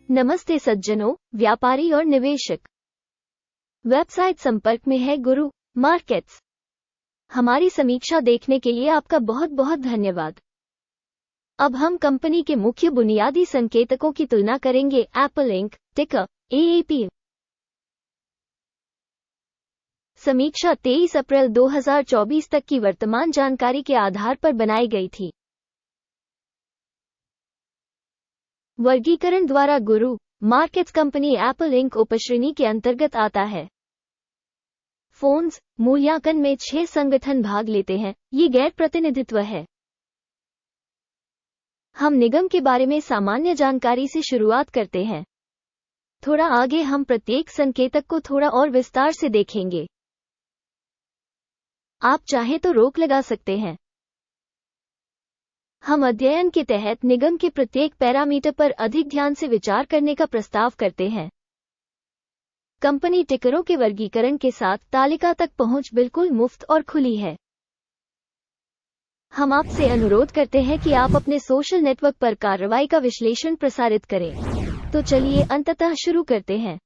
नमस्ते सज्जनों, व्यापारी और निवेशक। वेबसाइट संपर्क में है गुरु मार्केट्स। हमारी समीक्षा देखने के लिए आपका बहुत बहुत धन्यवाद। अब हम कंपनी के मुख्य बुनियादी संकेतकों की तुलना करेंगे। एप्पल इंक, टिकर AAP। समीक्षा 23 अप्रैल 2024 तक की वर्तमान जानकारी के आधार पर बनाई गई थी। वर्गीकरण द्वारा गुरु मार्केट्स कंपनी एप्पल इंक उपश्रेणी के अंतर्गत आता है। फोन्स मूल्यांकन में 6 संगठन भाग लेते हैं। ये गैर प्रतिनिधित्व है। हम निगम के बारे में सामान्य जानकारी से शुरुआत करते हैं। थोड़ा आगे हम प्रत्येक संकेतक को थोड़ा और विस्तार से देखेंगे। आप चाहें तो रोक लगा सकते हैं। हम अध्ययन के तहत निगम के प्रत्येक पैरामीटर पर अधिक ध्यान से विचार करने का प्रस्ताव करते हैं। कंपनी टिकरों के वर्गीकरण के साथ तालिका तक पहुंच बिल्कुल मुफ्त और खुली है। हम आपसे अनुरोध करते हैं कि आप अपने सोशल नेटवर्क पर कार्रवाई का विश्लेषण प्रसारित करें। तो चलिए अंततः शुरू करते हैं।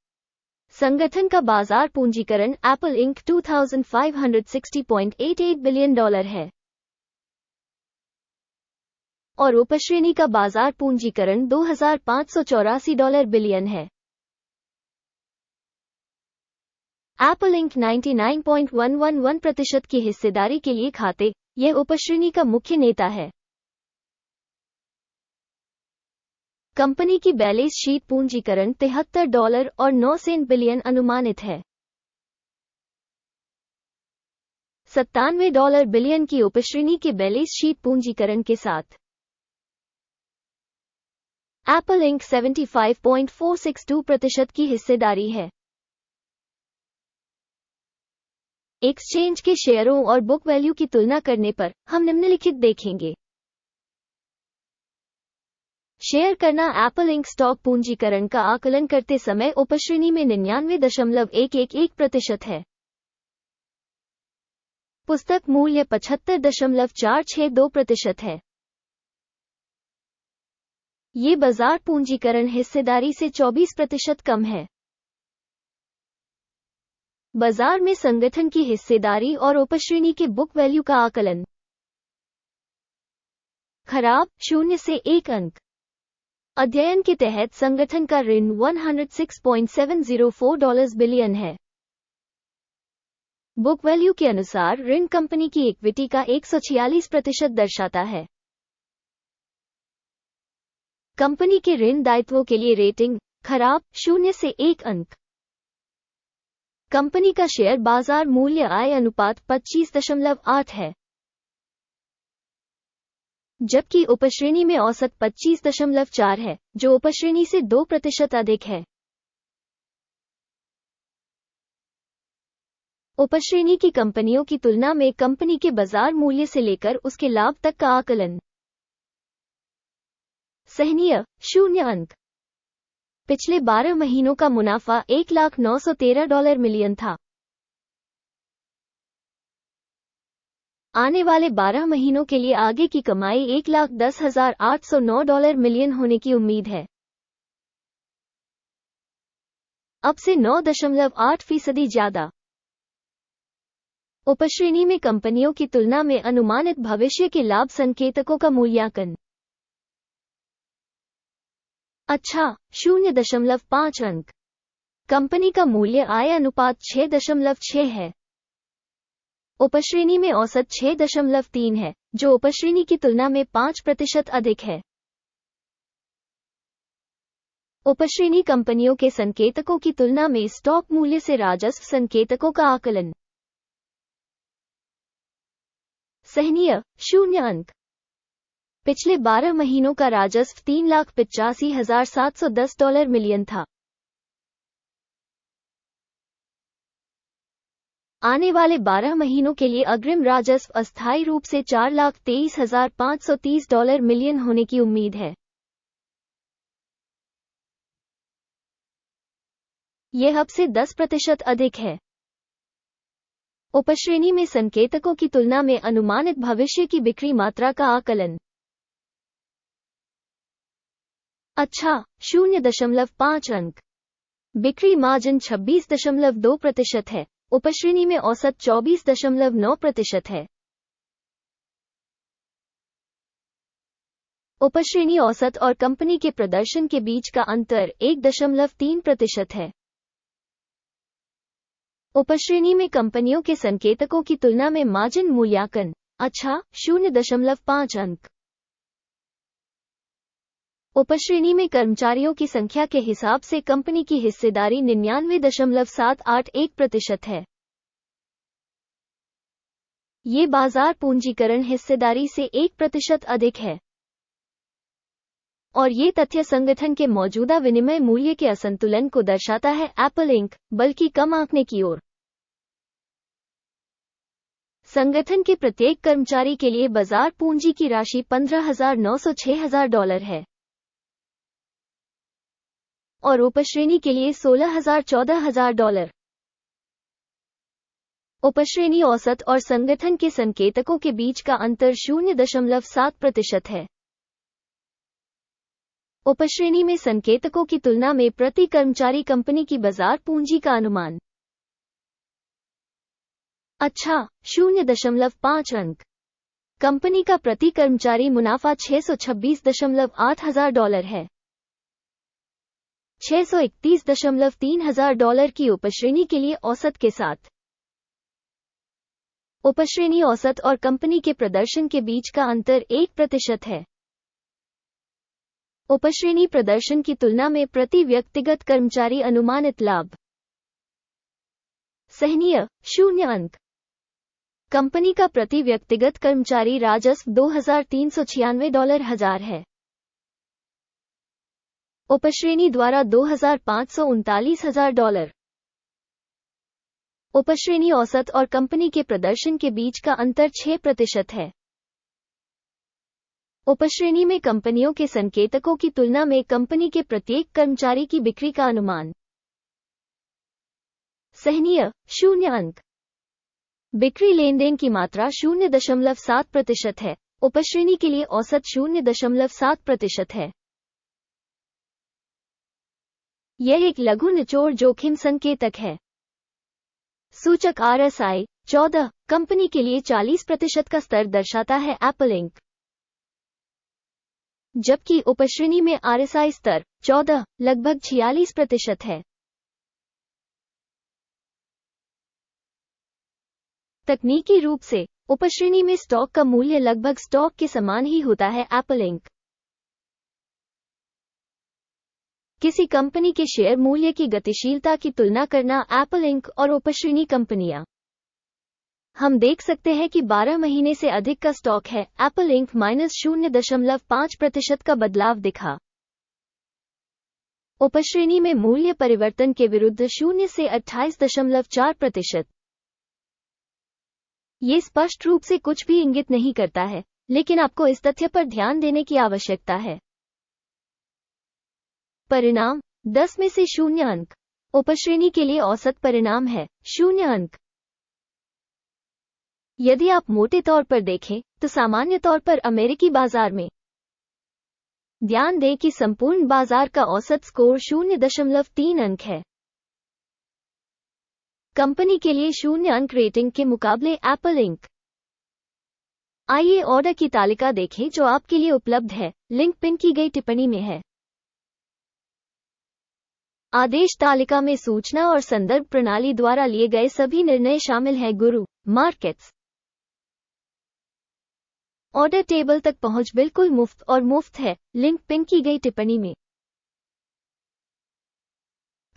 संगठन का बाजार पूंजीकरण एप्पल इंक $2560.88 बिलियन है और उपश्रेणी का बाजार पूंजीकरण $2584 बिलियन है। एप्पल इंक 99.111% की हिस्सेदारी के लिए खाते, यह उपश्रेणी का मुख्य नेता है। कंपनी की बैलेंस शीट पूंजीकरण $73.09 बिलियन अनुमानित है। $97 बिलियन की उपश्रेणी के बैलेंस शीट पूंजीकरण के साथ एप्पल इंक 75.462% की हिस्सेदारी है। एक्सचेंज के शेयरों और बुक वैल्यू की तुलना करने पर हम निम्नलिखित देखेंगे। शेयर करना एप्पल इंक स्टॉक पूंजीकरण का आकलन करते समय उपश्रेणी में 99.111% है। पुस्तक मूल्य 75.462% है। ये बाजार पूंजीकरण हिस्सेदारी से 24% कम है। बाजार में संगठन की हिस्सेदारी और उपश्रेणी के बुक वैल्यू का आकलन। खराब 0 से 1 अंक। अध्ययन के तहत संगठन का ऋण $106.704 बिलियन है। बुक वैल्यू के अनुसार ऋण कंपनी की इक्विटी का 146% दर्शाता है। कंपनी के ऋण दायित्वों के लिए रेटिंग खराब 0 से 1 अंक। कंपनी का शेयर बाजार मूल्य आय अनुपात 25.8 है, जबकि उपश्रेणी में औसत 25.4 है, जो उपश्रेणी से 2% अधिक है। उपश्रेणी की कंपनियों की तुलना में कंपनी के बाजार मूल्य से लेकर उसके लाभ तक का आकलन। सहनीय 0 अंक। पिछले 12 महीनों का मुनाफा $1,913 मिलियन था। आने वाले 12 महीनों के लिए आगे की कमाई $1,10,809 मिलियन होने की उम्मीद है। अब से 9.8% ज्यादा। उपश्रेणी में कंपनियों की तुलना में अनुमानित भविष्य के लाभ संकेतकों का मूल्यांकन। अच्छा 0.5 अंक। कंपनी का मूल्य आय अनुपात 6.6 है। उपश्रेणी में औसत 6.3 है, जो उपश्रेणी की तुलना में 5% अधिक है। उपश्रेणी कंपनियों के संकेतकों की तुलना में स्टॉक मूल्य से राजस्व संकेतकों का आकलन। सहनीय 0 अंक। पिछले 12 महीनों का राजस्व $3,85,710 मिलियन था। आने वाले 12 महीनों के लिए अग्रिम राजस्व अस्थायी रूप से $4,23,530 मिलियन होने की उम्मीद है। यह अब से 10% अधिक है। उपश्रेणी में संकेतकों की तुलना में अनुमानित भविष्य की बिक्री मात्रा का आकलन। अच्छा, 0.5 अंक। बिक्री मार्जिन 26.2% है। उपश्रेणी में औसत 24.9% है। उपश्रेणी औसत और कंपनी के प्रदर्शन के बीच का अंतर 1.3% है। उपश्रेणी में कंपनियों के संकेतकों की तुलना में मार्जिन मूल्यांकन। अच्छा, 0.5 अंक। उपश्रेणी में कर्मचारियों की संख्या के हिसाब से कंपनी की हिस्सेदारी 99.781% है। ये बाजार पूंजीकरण हिस्सेदारी से 1% अधिक है। और ये तथ्य संगठन के मौजूदा विनिमय मूल्य के असंतुलन को दर्शाता है एप्पल इंक, बल्कि कम आंकने की ओर। संगठन के प्रत्येक कर्मचारी के लिए बाजार पूंजी की राशि $15,906 है और उपश्रेणी के लिए $16,014। उपश्रेणी औसत और संगठन के संकेतकों के बीच का अंतर 0.7% है। उपश्रेणी में संकेतकों की तुलना में प्रति कर्मचारी कंपनी की बाजार पूंजी का अनुमान। अच्छा, 0.5 अंक। कंपनी का प्रति कर्मचारी मुनाफा $626.8 है। $631.3 की उपश्रेणी के लिए औसत के साथ। उपश्रेणी औसत और कंपनी के प्रदर्शन के बीच का अंतर 1% है। उपश्रेणी प्रदर्शन की तुलना में प्रति व्यक्तिगत कर्मचारी अनुमानित लाभ। सहनीय, 0 अंक। कंपनी का प्रति व्यक्तिगत कर्मचारी राजस्व $2,396 है। उपश्रेणी द्वारा $2,539,000। उपश्रेणी औसत और कंपनी के प्रदर्शन के बीच का अंतर 6% है। उपश्रेणी में कंपनियों के संकेतकों की तुलना में कंपनी के प्रत्येक कर्मचारी की बिक्री का अनुमान। सहनीय, 0 अंक। बिक्री लेनदेन की मात्रा 0.7% है। उपश्रेणी के लिए औसत 0.7% है। यह एक लघु निचोड़ जोखिम संकेतक है। सूचक RSI 14 कंपनी के लिए 40% का स्तर दर्शाता है एप्पल इंक, जबकि उपश्रेणी में RSI स्तर 14 लगभग 46% है। तकनीकी रूप से उपश्रेणी में स्टॉक का मूल्य लगभग स्टॉक के समान ही होता है एप्पल इंक। किसी कंपनी के शेयर मूल्य की गतिशीलता की तुलना करना एप्पल इंक और उपश्रेणी कंपनियां। हम देख सकते हैं कि 12 महीने से अधिक का स्टॉक है। एप्पल इंक -0.5% का बदलाव दिखा। उपश्रेणी में मूल्य परिवर्तन के विरुद्ध 0 से 28.4%। ये स्पष्ट रूप से कुछ भी इंगित नहीं करता है, लेकिन आपको इस तथ्य पर ध्यान देने की आवश्यकता है। परिणाम 10 में से 0 अंक। उपश्रेणी के लिए औसत परिणाम है 0 अंक। यदि आप मोटे तौर पर देखें तो सामान्य तौर पर अमेरिकी बाजार में ध्यान दें कि संपूर्ण बाजार का औसत स्कोर 0.3 अंक है। कंपनी के लिए 0 अंक रेटिंग के मुकाबले एप्पल इंक। आइए ऑर्डर की तालिका देखें जो आपके लिए उपलब्ध है, लिंक पिन की गई टिप्पणी में है। आदेश तालिका में सूचना और संदर्भ प्रणाली द्वारा लिए गए सभी निर्णय शामिल हैं। गुरु मार्केट्स ऑर्डर टेबल तक पहुंच बिल्कुल मुफ्त और मुफ्त है, लिंक पिन की गई टिप्पणी में।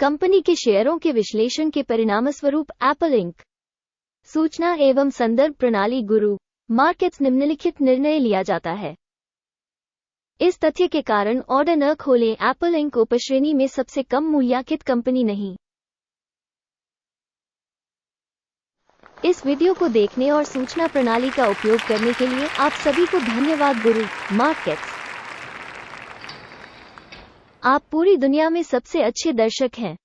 कंपनी के शेयरों के विश्लेषण के परिणामस्वरूप एप्पल इंक। सूचना एवं संदर्भ प्रणाली गुरु मार्केट्स निम्नलिखित निर्णय लिया जाता है। इस तथ्य के कारण ऑर्डर न खोलें। एप्पल इंक उपश्रेणी में सबसे कम मूल्यांकित कंपनी नहीं। इस वीडियो को देखने और सूचना प्रणाली का उपयोग करने के लिए आप सभी को धन्यवाद। गुरु मार्केट्स, आप पूरी दुनिया में सबसे अच्छे दर्शक हैं।